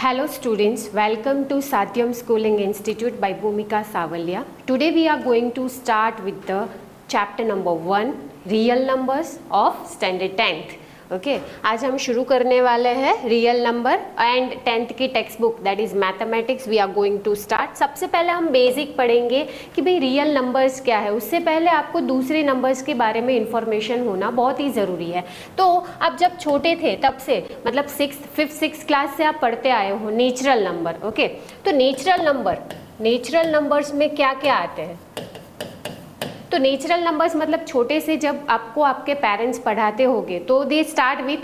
Hello students, welcome to Satyam Schooling Institute by Bhumika Savalya. Today we are going to start with the chapter number 1, Real Numbers of Standard 10th. Okay आज हम शुरू करने वाले हैं real number and 10th की text book that is mathematics we are going to start. सबसे पहले हम बेसिक पढ़ेंगे कि भाई रियल नंबर्स क्या है। उससे पहले आपको दूसरे नंबर्स के बारे में इंफॉर्मेशन होना बहुत ही ज़रूरी है। तो आप जब छोटे थे तब से मतलब 5th क्लास से आप पढ़ते आए हो नेचुरल नंबर। ओके तो नेचुरल नंबर्स में क्या क्या आते हैं? तो नेचुरल नंबर्स मतलब छोटे से जब आपको आपके पेरेंट्स पढ़ाते होंगे तो दे स्टार्ट विथ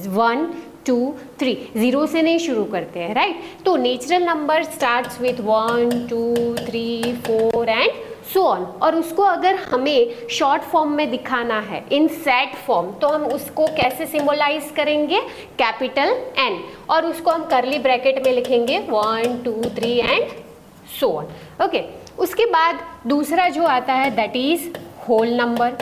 1 2 3, 0 से नहीं शुरू करते हैं, राइट। तो natural number starts with 1 2 3 4 and so on. और उसको अगर हमें शॉर्ट फॉर्म में दिखाना है इन सेट फॉर्म तो हम उसको कैसे सिंबलाइज करेंगे? कैपिटल N, और उसको हम करली ब्रैकेट में लिखेंगे 1 2 3 एंड सो ऑन। ओके उसके बाद दूसरा जो आता है that is whole number.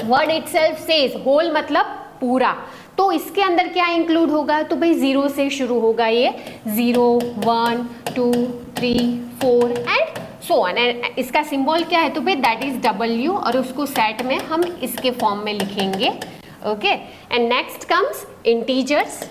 Word itself says whole मतलब पूरा। तो इसके अंदर क्या इंक्लूड होगा? तो भाई 0 से शुरू होगा, ये 0 1 2 3 4 एंड सो ऑन। एंड इसका सिंबल क्या है? तो भाई दैट इज W, और उसको सेट में हम इसके फॉर्म में लिखेंगे। Okay and next comes integers.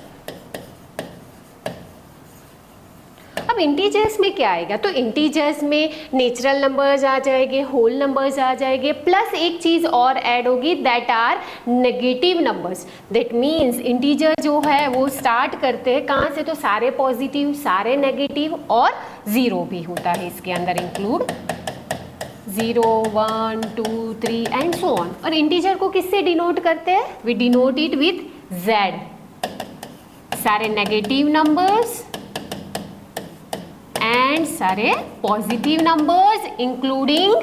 अब इंटीजर्स में क्या आएगा? तो इंटीजर्स में नेचुरल नंबर्स आ जाएंगे, होल नंबर्स आ जाएंगे, प्लस एक चीज और ऐड होगी that are negative numbers. That means integer जो है वो स्टार्ट करते हैं कहाँ से? तो सारे पॉजिटिव, सारे नेगेटिव और 0 भी होता है इसके अंदर इंक्लूड। 0 1 2 3 and so on. और इंटीजर को किससे डिनोट करते हैं? We denote it with Z। सारे नेगेटिव नंबर्स एंड सारे पॉजिटिव नंबर्स इंक्लूडिंग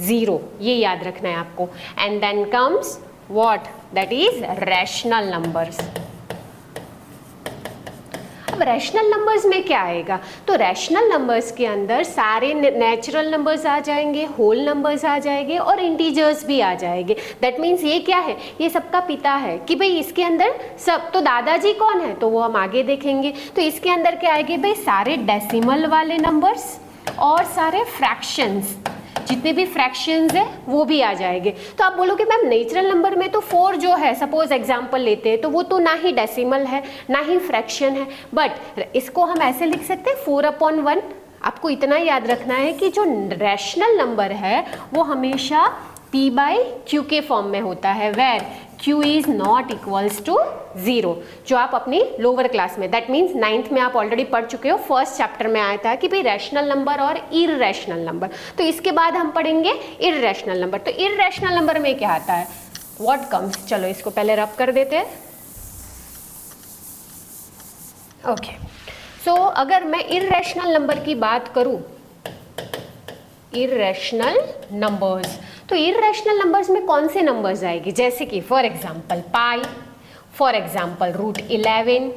0, ये याद रखना है आपको। And then comes what? That is rational numbers. अब रैशनल नंबर्स में क्या आएगा? तो रैशनल नंबर्स के अंदर सारे नेचुरल नंबर्स आ जाएंगे, होल नंबर्स आ जाएंगे और इंटीजर्स भी आ जाएंगे। दैट मीन्स ये क्या है? ये सबका पिता है कि भाई इसके अंदर सब। तो दादाजी कौन है? तो वो हम आगे देखेंगे। तो इसके अंदर क्या आएंगे? भाई सारे डेसिमल वाले नंबर्स और सारे फ्रैक्शंस, जितने भी फ्रैक्शंस है वो भी आ जाएंगे। तो आप बोलोगे मैम नेचुरल नंबर में तो 4 जो है, सपोज एग्जांपल लेते हैं, तो वो तो ना ही डेसिमल है ना ही फ्रैक्शन है, बट इसको हम ऐसे लिख सकते हैं 4/1। आपको इतना याद रखना है कि जो रैशनल नंबर है वो हमेशा P/Q के फॉर्म में होता है, where Q is not equals to 0, जो आप अपनी लोअर क्लास में दैट मीन्स 9th में आप ऑलरेडी पढ़ चुके हो। फर्स्ट चैप्टर में आया था कि भाई रैशनल नंबर और इररेशनल नंबर। तो इसके बाद हम पढ़ेंगे इररेशनल नंबर। तो इररेशनल नंबर में क्या आता है? What comes? चलो इसको पहले रब कर देते हैं। ओके सो अगर मैं इररेशनल नंबर की बात करूं, इररेशनल नंबर्स, तो इररेशनल नंबर्स में कौन से नंबर्स आएंगे? जैसे कि for example pi, for example √11,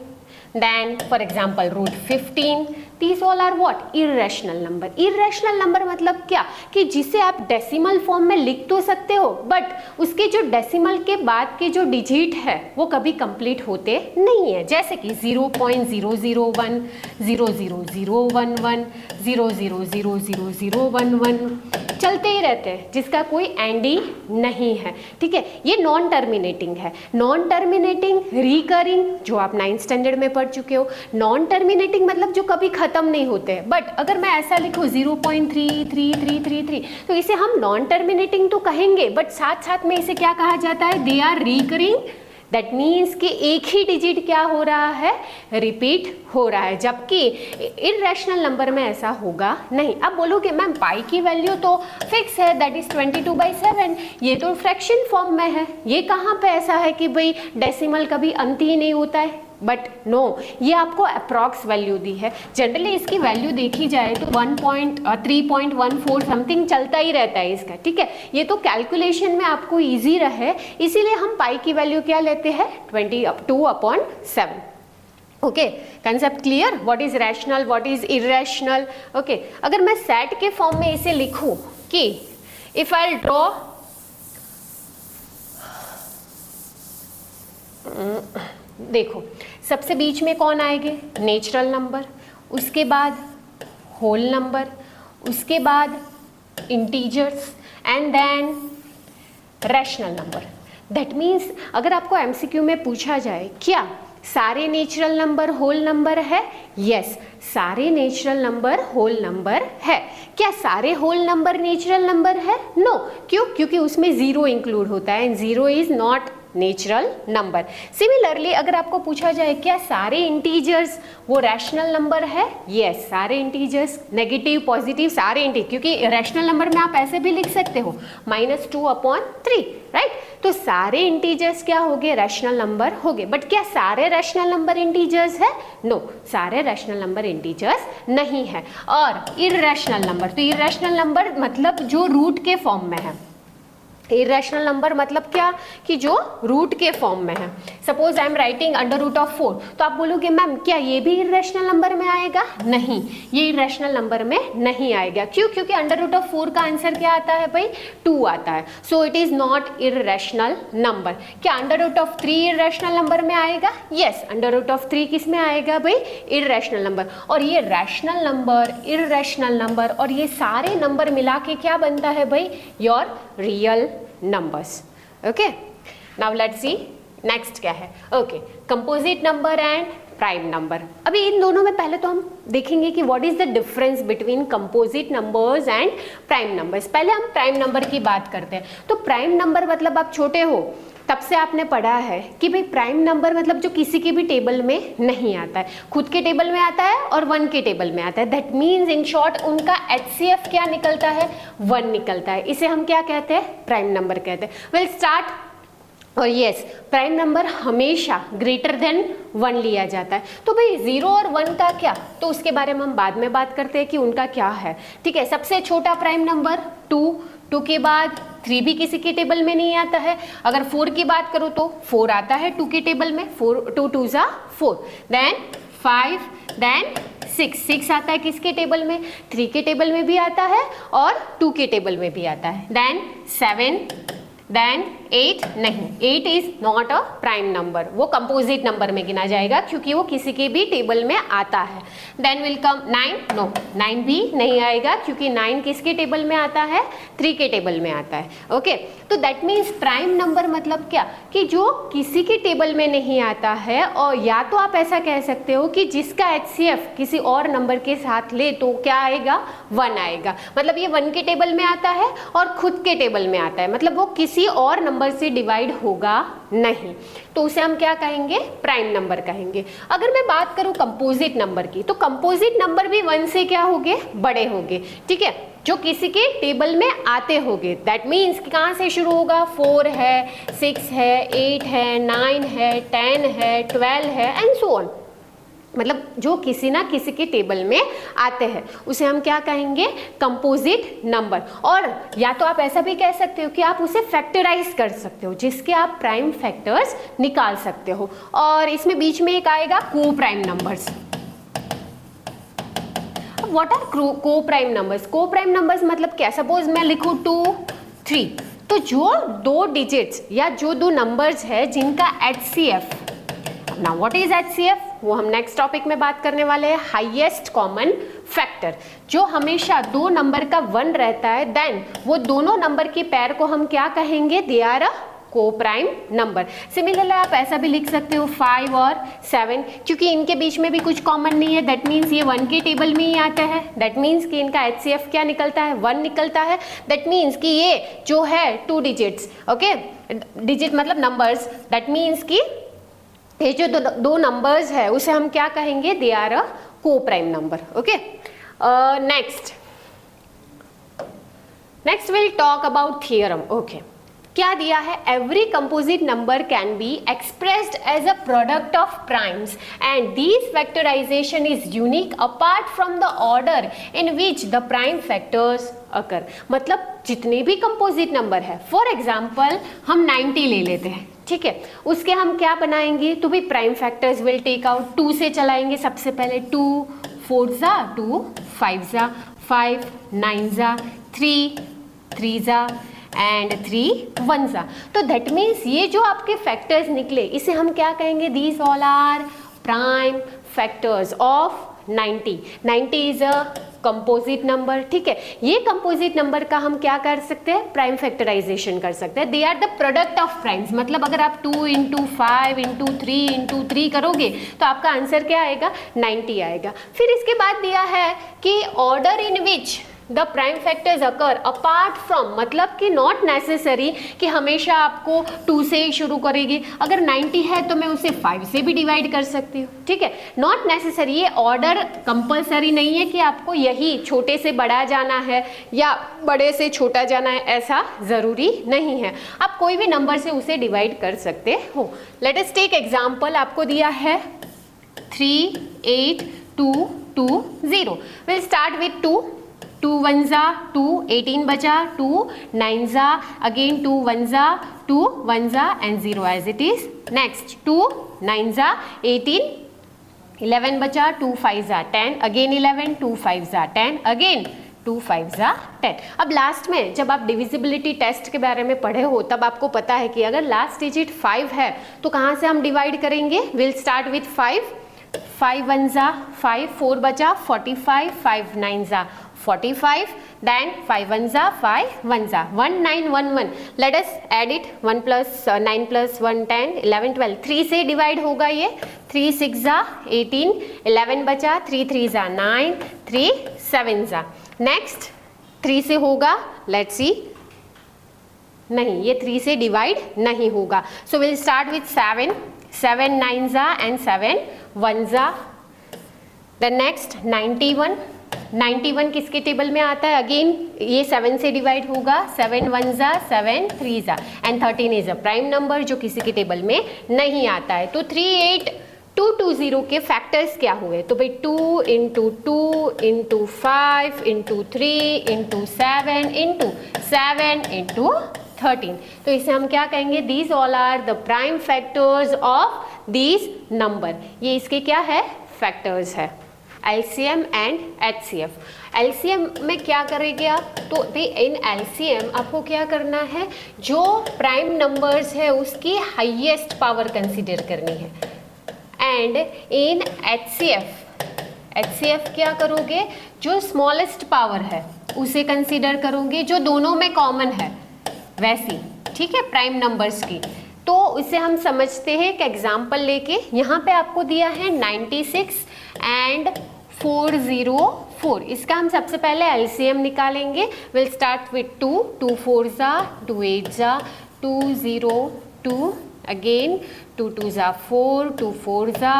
then for example √15। These all are what? Irrational number. Irrational number मतलब क्या? कि जिसे आप डेसिमल फॉर्म में लिख तो सकते हो बट उसके जो डेसिमल के बाद के जो डिजिट है वो कभी कंप्लीट होते नहीं है। जैसे कि 0.001, 00011, 0000011 चलते ही रहते हैं, जिसका कोई एंड ही नहीं है। ठीक है, ये नॉन टर्मिनेटिंग है। नॉन टर्मिनेटिंग, रिकरिंग, जो आप 9th स्टैंडर्ड में पढ़ चुके हो। नॉन टर्मिनेटिंग मतलब जो कभी खत्म नहीं होते हैं। बट अगर मैं ऐसा लिखूं 0.33333, तो इसे हम नॉन टर्मिनेटिंग तो कहेंगे बट साथ साथ में इसे क्या कहा जाता है? They are recurring. That means कि एक ही डिजिट क्या हो रहा है? रिपीट हो रहा है, जबकि इररेशनल नंबर में ऐसा होगा नहीं। अब बोलोगे मैम पाई की वैल्यू तो फिक्स है, दैट इज 22/7, ये तो फ्रैक्शन फॉर्म में है, ये कहाँ पे ऐसा है कि भाई डेसिमल कभी अंत ही नहीं होता है? बट नो, ये आपको अप्रॉक्स वैल्यू दी है। जनरली इसकी वैल्यू देखी जाए तो 3.14 समथिंग चलता ही रहता है इसका। ठीक है, ये तो कैलकुलेशन में आपको इजी रहे इसीलिए हम पाई की वैल्यू क्या लेते हैं? 22/7। Okay, concept clear? What is rational, what is irrational? Okay, अगर मैं सेट के फॉर्म में इसे लिखूं कि इफ आई ड्रॉ देखो सबसे बीच में कौन आएंगे? नेचुरल नंबर, उसके बाद होल नंबर, उसके बाद integers and then rational number. That means अगर आपको एमसीक्यू में पूछा जाए क्या सारे नेचुरल नंबर होल नंबर है? यस, सारे नेचुरल नंबर होल नंबर है। क्या सारे होल नंबर नेचुरल नंबर है? नो। क्यों? क्योंकि उसमें जीरो इंक्लूड होता है and zero is not natural number. Similarly अगर आपको पूछा जाए क्या सारे इंटीजर्स वो रैशनल नंबर है? यस, सारे इंटीजर्स, नेगेटिव पॉजिटिव सारे इंटीजर, क्योंकि रैशनल नंबर में आप ऐसे भी लिख सकते हो -2/3, राइट? तो सारे इंटीजर्स क्या हो गए? रैशनल नंबर हो गए। बट क्या सारे रैशनल नंबर इंटीजर्स है? नो, सारे रैशनल नंबर इंटीजर्स नहीं है। और इररेशनल नंबर, तो इररेशनल नंबर मतलब जो रूट के फॉर्म में है। इरेशनल नंबर मतलब क्या? कि जो रूट के फॉर्म में है। सपोज आई एम राइटिंग √4, तो आप बोलोगे मैम क्या ये भी इरेशनल नंबर में आएगा? नहीं, ये इरेशनल नंबर में नहीं आएगा। क्यों? क्योंकि √4 का आंसर क्या आता है भाई? 2 आता है। So it is not irrational number. क्या √3 इरेशनल नंबर में आएगा? यस, √3 किस में आएगा भाई? Irrational number. और ये रैशनल नंबर, इरेशनल नंबर और ये सारे नंबर मिला के क्या बनता है भाई? Your real numbers. Okay, now let's see next क्या है. Okay, composite number and prime number. अभी इन दोनों में पहले तो हम देखेंगे कि what is the difference between composite numbers and prime numbers. पहले हम prime number की बात करते हैं। तो prime number मतलब आप छोटे हो तब से आपने पढ़ा है कि भाई प्राइम नंबर मतलब जो किसी के भी टेबल में नहीं आता है, खुद के टेबल में आता है और 1 के टेबल में आता है। दैट मीन्स इन शॉर्ट उनका HCF क्या निकलता है? 1 निकलता है। इसे हम क्या कहते हैं? प्राइम नंबर कहते हैं। Well start. और यस, प्राइम नंबर हमेशा ग्रेटर देन 1 लिया जाता है। तो भाई 0 और 1 का क्या? तो उसके बारे में हम बाद में बात करते हैं कि उनका क्या है। ठीक है, सबसे छोटा प्राइम नंबर 2 के बाद 3 भी किसी के टेबल में नहीं आता है। अगर 4 की बात करो तो 4 आता है 2 के टेबल में, 2 2 4, देन 5, देन 6 आता है किसके टेबल में? 3 के टेबल में भी आता है और 2 के टेबल में भी आता है, देन 7, देन 8 नहीं, 8 is not a prime number, वो कंपोजिट नंबर में गिना जाएगा क्योंकि वो किसी के भी टेबल में आता है। देन विल कम 9, नो 9 भी नहीं आएगा क्योंकि 9 किसके टेबल में आता है? 3 के टेबल में आता है। ओके, तो दैट मीन्स प्राइम नंबर मतलब क्या? कि जो किसी के टेबल में नहीं आता है, और या तो आप ऐसा कह सकते हो कि जिसका HCF किसी और नंबर के साथ ले तो क्या आएगा? 1 आएगा। मतलब ये 1 के टेबल में आता है और खुद के टेबल में आता है, मतलब वो किसी और नंबर से डिवाइड होगा नहीं, तो उसे हम क्या कहेंगे? प्राइम नंबर कहेंगे। अगर मैं बात करूं कंपोजिट नंबर की, तो कंपोजिट नंबर भी 1 से क्या होंगे? बड़े होंगे। ठीक है, जो किसी के टेबल में आते होंगे। दैट मीन्स कि कहाँ से शुरू होगा? 4 है, 6 है, 8 है, 9 है, 10 है, 12 है एंड सो ऑन। मतलब जो किसी ना किसी के टेबल में आते हैं उसे हम क्या कहेंगे? Composite number. और या तो आप ऐसा भी कह सकते हो कि आप उसे फैक्टराइज कर सकते हो, जिसके आप प्राइम फैक्टर्स निकाल सकते हो। और इसमें बीच में एक आएगा को प्राइम नंबर्स। व्हाट आर को प्राइम नंबर्स? को प्राइम नंबर्स मतलब क्या? सपोज मैं लिखूं 2, 3, तो जो 2 डिजिट्स या जो 2 नंबर्स है जिनका HCF, now what is HCF? वो हम नेक्स्ट टॉपिक में बात करने वाले हैं। हाईएस्ट कॉमन फैक्टर, जो हमेशा 2 नंबर का 1 रहता है, देन वो दोनों नंबर की पेयर को हम क्या कहेंगे? दे are a coprime number. Similarly आप ऐसा भी लिख सकते हो 5 और 7, क्योंकि इनके बीच में भी कुछ कॉमन नहीं है। दैट मीन्स ये 1 के टेबल में ही आता है। दैट मीन्स कि इनका HCF क्या निकलता है? 1 निकलता है। दैट मीन्स कि ये जो है 2 डिजिट्स, ओके, डिजिट मतलब नंबर्स, दैट मीन्स कि ये जो 2 नंबर्स है उसे हम क्या कहेंगे? दे are a coprime number. Okay, next will talk about theorem. Okay, क्या दिया है? Every composite number can be expressed as a product of primes and this factorization is unique apart from the order in which the prime factors occur. मतलब जितने भी composite number है, for example हम 90 ले लेते हैं, ठीक है, उसके हम क्या बनाएंगे? तो भाई prime factors will take out, 2 से चलाएंगे सबसे पहले। 2 4 जा 2, 5 जा 5, 9 जा 3, 3 जा एंड 3 1 जा। तो दैट मीन्स ये जो आपके फैक्टर्स निकले इसे हम क्या कहेंगे? These all are prime factors of 90. 90 is a composite number, ठीक है। ये कंपोजिट नंबर का हम क्या कर सकते हैं, प्राइम फैक्टराइजेशन कर सकते हैं। They are the product of primes, मतलब अगर आप 2 × 5 × 3 × 3 करोगे तो आपका आंसर क्या आएगा, 90 आएगा। फिर इसके बाद दिया है कि order in which the prime factors occur apart from, मतलब कि नॉट नेसेसरी कि हमेशा आपको 2 से ही शुरू करेगी। अगर 90 है तो मैं उसे 5 से भी डिवाइड कर सकती हूँ, ठीक है। नॉट नेसेसरी, ये ऑर्डर कंपलसरी नहीं है कि आपको यही छोटे से बड़ा जाना है या बड़े से छोटा जाना है, ऐसा ज़रूरी नहीं है। आप कोई भी नंबर से उसे डिवाइड कर सकते हो। लेट अस टेक एग्जाम्पल, आपको दिया है 3, 8, 2, 2, 0। विल स्टार्ट विथ 2, 2 1 जा 2, 18 बचा 2, 9 जा अगेन 2 1 जा 2 1 जा and 0 as it is. Next 2 9 जा 18, 11 बचा 2 5 जा 10 अगेन 11, 2 5 जा 10 अगेन 2 5 जा 10। अब लास्ट में जब आप डिविजिबिलिटी टेस्ट के बारे में पढ़े हो तब आपको पता है कि अगर लास्ट डिजिट 5 है तो कहाँ से हम डिवाइड करेंगे। विल स्टार्ट विथ 5, 5 1 जा 5, 4 बचा 45, 5 9 जा 45, then 5 1 जा 5 1 जा 1 9 1 1। Let us add it, 1 + 9 + 1 10 11 12, 3 से डिवाइड होगा ये, 3 6 जा 18, 11 बचा 3 3 जा 9, 3 7 जा। नेक्स्ट 3 से होगा, लेट्स सी, नहीं ये 3 से डिवाइड नहीं होगा। सो विल स्टार्ट विथ 7, 7 9 जा एंड 7 1 जा। द नेक्स्ट 91, 91 किसके टेबल में आता है, अगेन ये 7 से डिवाइड होगा, 7 1 जा 7 3 जा and 13 is a prime number जो किसी के टेबल में नहीं आता है। तो 3 8 2 2 0 के फैक्टर्स क्या हुए, तो भाई 2 × 2 × 5 × 3 × 7 × 7 × 13। तो इसे हम क्या कहेंगे, these all are the prime factors of these number. ये इसके क्या है, फैक्टर्स है। LCM and HCF। LCM में क्या करेंगे आप, तो इन LCM आपको क्या करना है, जो प्राइम नंबर्स है उसकी हाईएस्ट पावर कंसीडर करनी है। एंड इन HCF क्या करोगे, जो स्मॉलेस्ट पावर है उसे कंसीडर करोगे, जो दोनों में कॉमन है वैसी, ठीक है, प्राइम नंबर्स की। तो इसे हम समझते हैं एक एग्जाम्पल लेके। यहाँ पे आपको दिया है 96 एंड 404। इसका हम सबसे पहले LCM निकालेंगे। विल स्टार्ट विथ 2, 2 4 जा 2 8 जा 2 0 2 अगेन 2 2 जा 4, 2 4 जा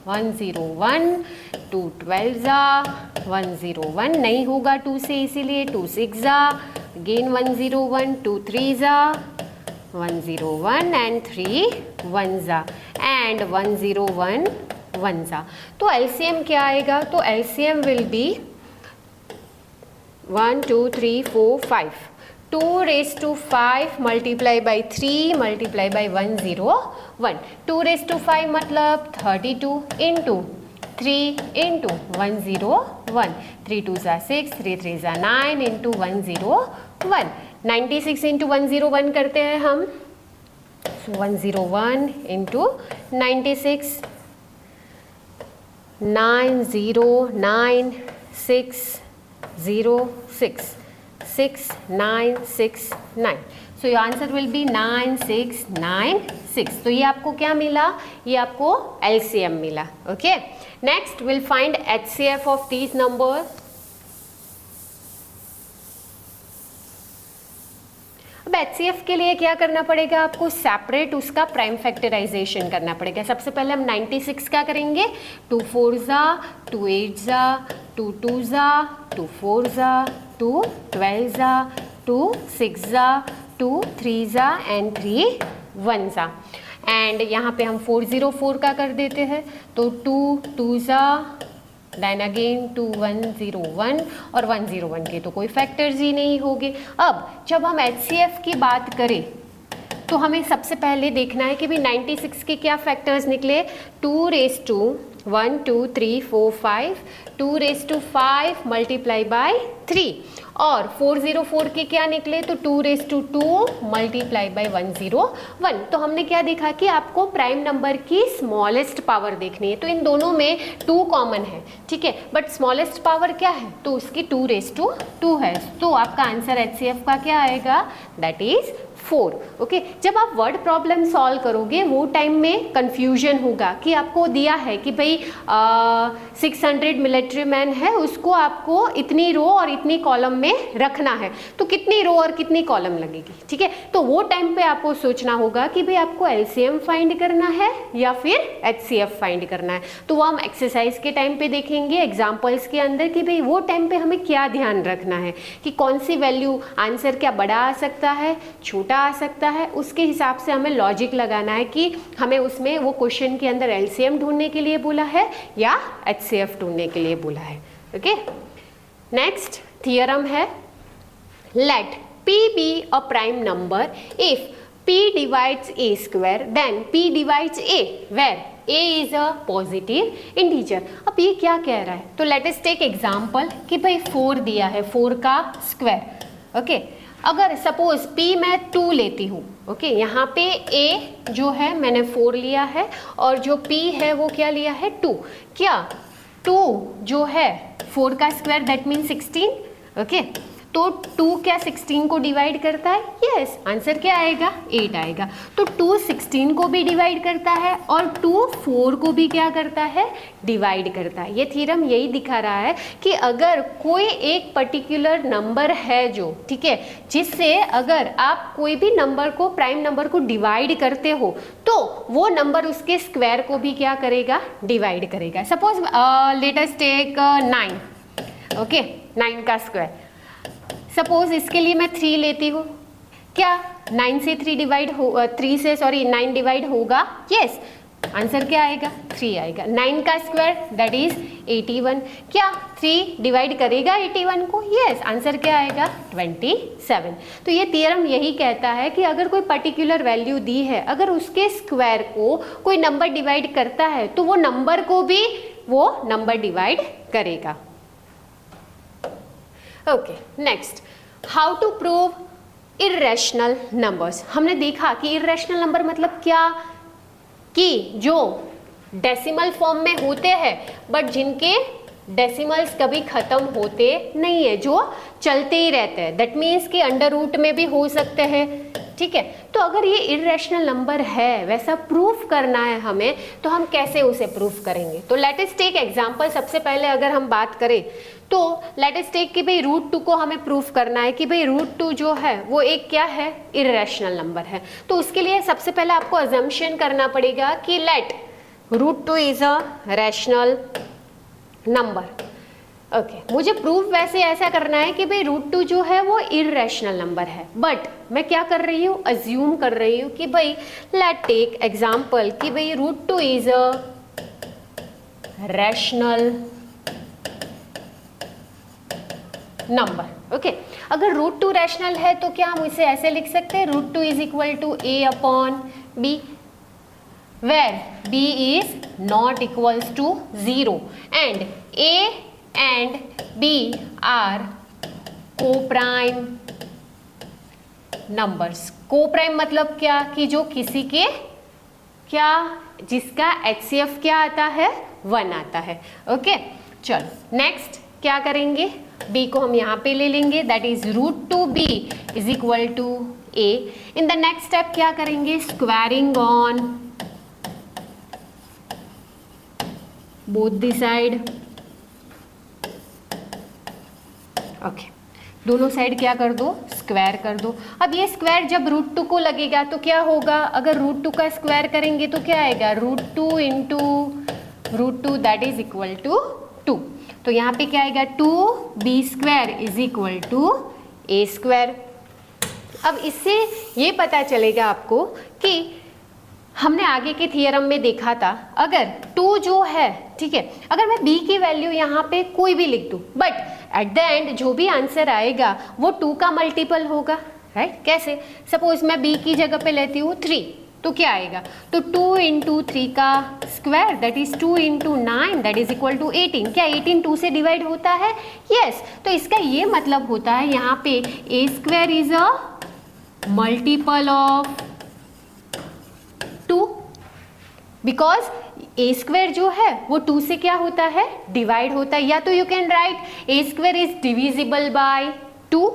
1 0 1, 2 12 जा 1 0 1 नहीं होगा 2 से, इसीलिए 2 6 जा अगेन 1 0 1, 2 3 जा 1 0 1 एंड 3 1 जा एंड 1 0 1 1 जा। तो LCM क्या आएगा, तो LCM will be 1 2 3 4 5, 2 raised to 5 multiply by 3 multiply by 1 0 1, 2 raised to 5 मतलब 32 into 3 into 1 0 1, 3 2 जा 6, 3 3 जा 9 into 1 0 1, 96 into 1 0 1 करते हैं हम, so 1 0 1 into 96, 9 0 9 6 0 6 6 9 6 9। So your answer will be 9 6 9 6। तो ये आपको क्या मिला, ये आपको LCM मिला। Okay, next will find HCF of these number. अब HCF के लिए क्या करना पड़ेगा, आपको सेपरेट उसका प्राइम फैक्टराइजेशन करना पड़ेगा। सबसे पहले हम 96 क्या करेंगे, 2 4 जा 2 8 जा 2 2 जा 2 4 जा 2 12 जा 2 6 जा 2 3 जा एंड 3 1 जा। एंड यहाँ पे हम 404 का कर देते हैं, तो 2 2 जा देन अगेन 2 1 0 1 और 1 0 1 के तो कोई फैक्टर्स ही नहीं होंगे। अब जब हम HCF की बात करें तो हमें सबसे पहले देखना है कि भी 96 के क्या फैक्टर्स निकले, 2 raised to 1 2 3 4 5, 2 raise to 5 multiply by 3, और 404 के क्या निकले तो 2 रेज टू 2 मल्टीप्लाई बाय 101। तो हमने क्या देखा कि आपको प्राइम नंबर की स्मॉलेस्ट पावर देखनी है, तो इन दोनों में 2 कॉमन है, ठीक है, बट स्मॉलेस्ट पावर क्या है तो उसकी 2 रेज टू 2 है, तो आपका आंसर HCF का क्या आएगा, दैट इज 4। ओके, जब आप वर्ड प्रॉब्लम सॉल्व करोगे वो टाइम में कंफ्यूजन होगा कि आपको दिया है कि भाई 600 मिलिट्री मैन है, उसको आपको इतनी रो और इतनी कॉलम में रखना है, तो कितनी रो और कितनी कॉलम लगेगी, ठीक है, तो वो टाइम पे आपको सोचना होगा कि भाई आपको LCM फाइंड करना है या फिर HCF फाइंड करना है। तो वो हम एक्सरसाइज के टाइम पे देखेंगे, एग्जाम्पल्स के अंदर, कि भाई वो टाइम पे हमें क्या ध्यान रखना है कि कौन सी वैल्यू आंसर क्या बड़ा आ सकता है, छोटा आ सकता है, उसके हिसाब से हमें लॉजिक लगाना है कि हमें उसमें वो क्वेश्चन के अंदर LCM ढूंढने के लिए बोला है या HCF ढूंढने के लिए बोला है। ओके, नेक्स्ट थियरम है, late P be a prime number if P divides A square then P divides A where A is a positive integer। अब ये क्या कह रहा है, तो लेट अस टेक एग्जांपल कि भाई 4 दिया है, 4 का स्क्वायर। ओके, अगर सपोज P मैं 2 लेती हूँ, ओके, यहाँ पे A जो है मैंने 4 लिया है और जो P है वो क्या लिया है 2, क्या 2 जो है 4 का स्क्वायर दैट मीन 16, ओके, तो 2 क्या 16 को डिवाइड करता है, यस, आंसर क्या आएगा 8 आएगा। तो 2 16 को भी डिवाइड करता है और 2 4 को भी क्या करता है, डिवाइड करता है। ये थ्योरम यही दिखा रहा है कि अगर कोई एक पर्टिकुलर नंबर है जो, ठीक है, जिससे अगर आप कोई भी नंबर को, प्राइम नंबर को डिवाइड करते हो तो वो नंबर उसके स्क्वायर को भी क्या करेगा, डिवाइड करेगा। Suppose let us take 9, okay, 9 का स्क्वायर, सपोज इसके लिए मैं 3 लेती हूँ, क्या 9 से 3 डिवाइड हो, 9 डिवाइड होगा, यस, आंसर क्या आएगा 3 आएगा। 9 का स्क्वायर दैट इज 81, क्या 3 डिवाइड करेगा 81 को, यस, आंसर क्या आएगा 27। तो ये थ्योरम यही कहता है कि अगर कोई पर्टिकुलर वैल्यू दी है, अगर उसके स्क्वायर को कोई नंबर डिवाइड करता है तो वो नंबर को भी वो नंबर डिवाइड करेगा। Okay, next, how to prove irrational numbers. हमने देखा कि इर्रेशनल नंबर मतलब क्या, कि जो डेसिमल फॉर्म में होते हैं बट जिनके डेसिमल्स कभी खत्म होते नहीं है, जो चलते ही रहते हैं, दैट मीन्स कि अंडर रूट में भी हो सकते हैं, ठीक है। तो अगर ये इर्रेशनल नंबर है, वैसा प्रूफ करना है हमें, तो हम कैसे उसे प्रूफ करेंगे, तो लेट अस टेक एग्जांपल। सबसे पहले अगर हम बात करें तो लेट अस टेक कि भाई √2 को हमें प्रूफ करना है कि भाई √2 जो है वो एक क्या है, इर्रेशनल नंबर है। तो उसके लिए सबसे पहले आपको अजम्पशन करना पड़ेगा कि let √2 is a rational number. Okay, मुझे प्रूफ वैसे ऐसा करना है कि भाई √2 जो है वो इर्रेशनल नंबर है, बट मैं क्या कर रही हूँ, अज्यूम कर रही हूँ कि भाई लेट टेक एग्जांपल कि भाई √2 is a rational number. Okay, अगर √2 रैशनल है तो क्या हम इसे ऐसे लिख सकते हैं, √2 is equal to A/B, where B is not equals to 0 and A and B are coprime numbers. Coprime मतलब क्या, कि जो किसी के क्या, जिसका HCF क्या आता है, 1 आता है। ओके, चलो नेक्स्ट क्या करेंगे, B को हम यहाँ पे ले लेंगे, that is √2B is equal to A। In the next step क्या करेंगे, squaring on both the side. Okay, दोनों साइड क्या कर दो, स्क्वायर कर दो। अब ये स्क्वायर जब √2 को लगेगा तो क्या होगा, अगर √2 का स्क्वायर करेंगे तो क्या आएगा, √2 into √2 that is equal to 2। तो यहाँ पे क्या आएगा, 2B² is equal to A²। अब इससे ये पता चलेगा आपको कि हमने आगे के थियरम में देखा था, अगर 2 जो है, ठीक है, अगर मैं B की वैल्यू यहाँ पे कोई भी लिख दूँ, बट एट द एंड जो भी आंसर आएगा वो 2 का मल्टीपल होगा, राइट। कैसे, सपोज मैं B की जगह पे लेती हूँ 3, तो क्या आएगा, तो 2 इंटू 3 का square that is 2 into 9 that is equal to 18। क्या 18 2 से डिवाइड होता है? यस। तो इसका ये मतलब होता है यहाँ पे A square is a multiple of 2, because A square जो है वो 2 से क्या होता है, डिवाइड होता है। या तो you can write A square is divisible by 2।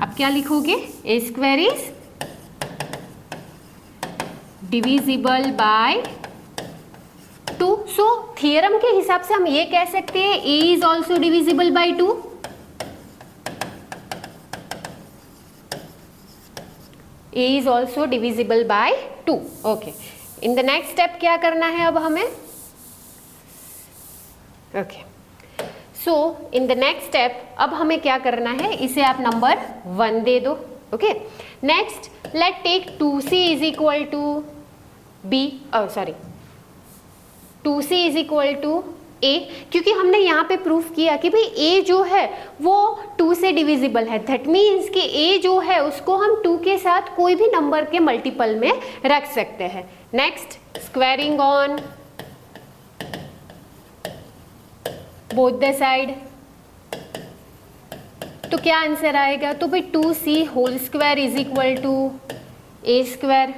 अब क्या लिखोगे, A square is divisible by 2। So theorem के हिसाब से हम ये कह सकते हैं A is also divisible by 2। A is also divisible by 2। Okay, in the next step क्या करना है अब हमें? Okay, so in the next step अब हमें क्या करना है, इसे आप नंबर 1 दे दो। Okay, next let take 2c is equal to b, sorry 2c is equal to a, क्योंकि हमने यहाँ पे प्रूफ किया कि भाई a जो है वो 2 से डिविजिबल है। दैट मीन्स कि a जो है उसको हम 2 के साथ कोई भी नंबर के मल्टीपल में रख सकते हैं। Next, squaring on both the side, तो क्या आंसर आएगा, तो भाई 2c whole square is equal to a square,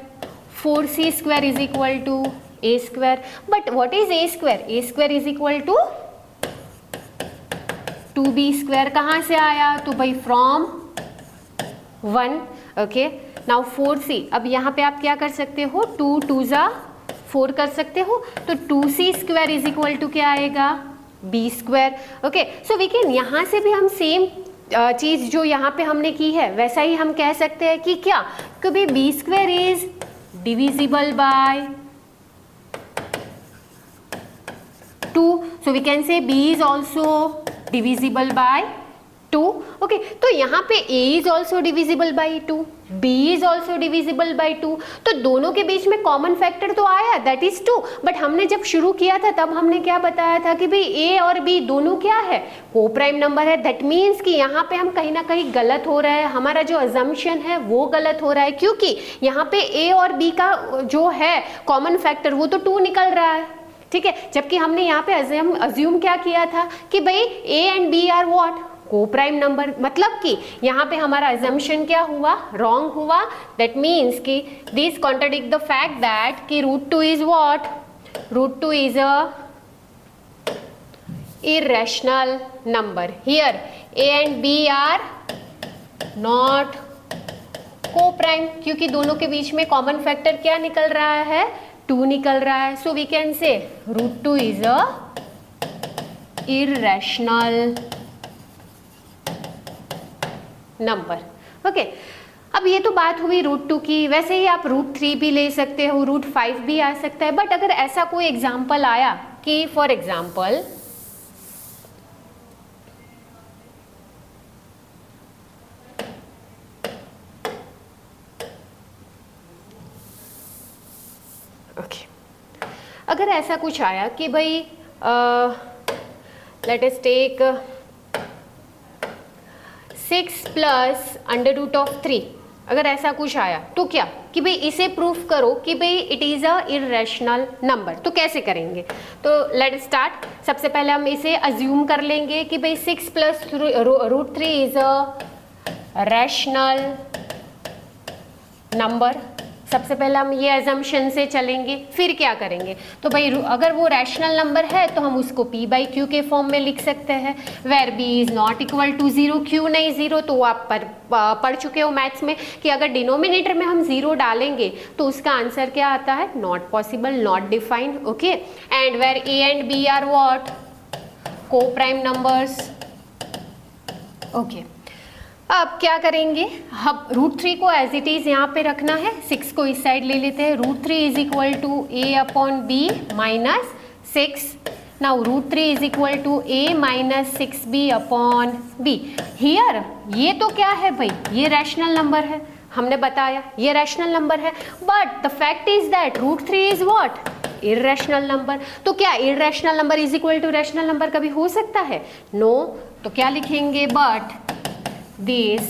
4c square is equal to a square. But what is a square? a square is equal to 2b square. कहाँ से आया, तो भाई फ्रॉम 1। ओके, नाउ 4c, अब यहाँ पे आप क्या कर सकते हो, 2 2 जा 4 कर सकते हो, तो 2c square is equal to क्या आएगा, b square. Okay, so we can यहाँ से भी हम सेम चीज जो यहाँ पे हमने की है वैसा ही हम कह सकते हैं कि क्या, कभी b square is divisible by 2, so we can say b is also divisible by 2. Okay, तो यहाँ पे a is also divisible by 2, b is also divisible by 2, तो दोनों के बीच में कॉमन फैक्टर तो आया दैट इज 2। बट हमने जब शुरू किया था तब हमने क्या बताया था कि भाई a और b दोनों क्या है, को प्राइम नंबर है। दैट मीन्स कि यहाँ पे हम कहीं ना कहीं गलत हो रहा है, हमारा जो अजम्पशन है वो गलत हो रहा है, क्योंकि यहाँ पे a और b का जो है कॉमन फैक्टर वो तो 2 निकल रहा है। ठीक है, जबकि हमने यहाँ पे अज्यूम क्या किया था कि भाई a and b are what, coprime number, मतलब कि यहाँ पे हमारा अजम्पशन क्या हुआ, रॉन्ग हुआ। दैट मीन्स कि this contradict the fact that कि √2 is what, √2 is a irrational number. Here a and b are not coprime, क्योंकि दोनों के बीच में कॉमन फैक्टर क्या निकल रहा है, 2 निकल रहा है। सो we can say √2 is a irrational number. Okay, अब ये तो बात हुई √2 की, वैसे ही आप √3 भी ले सकते हो, √5 भी आ सकता है। बट अगर ऐसा कोई एग्जाम्पल आया कि फॉर एग्जाम्पल अगर ऐसा कुछ आया कि भाई लेट अस टेक 6 प्लस √3, अगर ऐसा कुछ आया तो क्या कि भाई इसे प्रूफ करो कि भाई it is a irrational number, तो कैसे करेंगे? तो लेट स्टार्ट। सबसे पहले हम इसे अज्यूम कर लेंगे कि भाई 6 plus √3 is a rational number. सबसे पहले हम ये अजम्पशन से चलेंगे, फिर क्या करेंगे, तो भाई अगर वो रैशनल नंबर है तो हम उसको p/q के फॉर्म में लिख सकते हैं, where b is not equal to 0, q नहीं 0, तो आप पढ़ चुके हो मैथ्स में कि अगर डिनोमिनेटर में हम 0 डालेंगे तो उसका आंसर क्या आता है, not possible, not defined. Okay, and where a and b are what, coprime numbers. Okay, अब क्या करेंगे, हम √3 को एज इट इज यहाँ पे रखना है, 6 को इस साइड ले लेते हैं। √3 is equal to a/b minus 6। Now √3 is equal to a minus 6b/b। Here ये तो क्या है भाई, ये रैशनल नंबर है, हमने बताया ये रैशनल नंबर है। But the fact is that √3 is what, irrational number. तो क्या irrational number is equal to rational number कभी हो सकता है? नो। तो क्या लिखेंगे, but this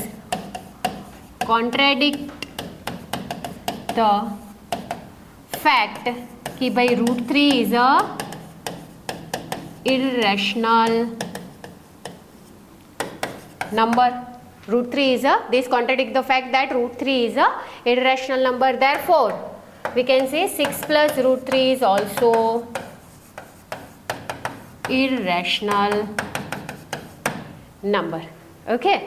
contradict the fact कि भाई √3 is a irrational number. √3 is a, this contradict the fact that √3 is a irrational number. Therefore, we can say 6 plus √3 is also irrational number. Okay.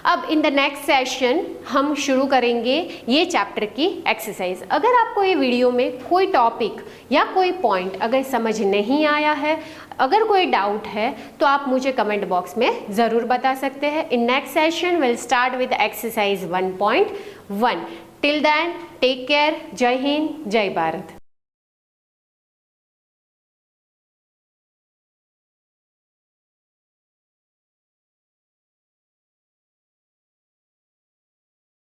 अब इन the next session हम शुरू करेंगे ये chapter की exercise. अगर आपको ये वीडियो में कोई टॉपिक या कोई पॉइंट अगर समझ नहीं आया है, अगर कोई डाउट है तो आप मुझे कमेंट बॉक्स में ज़रूर बता सकते हैं. In next session will start with exercise 1.1. Till then take care. जय हिंद, जय भारत.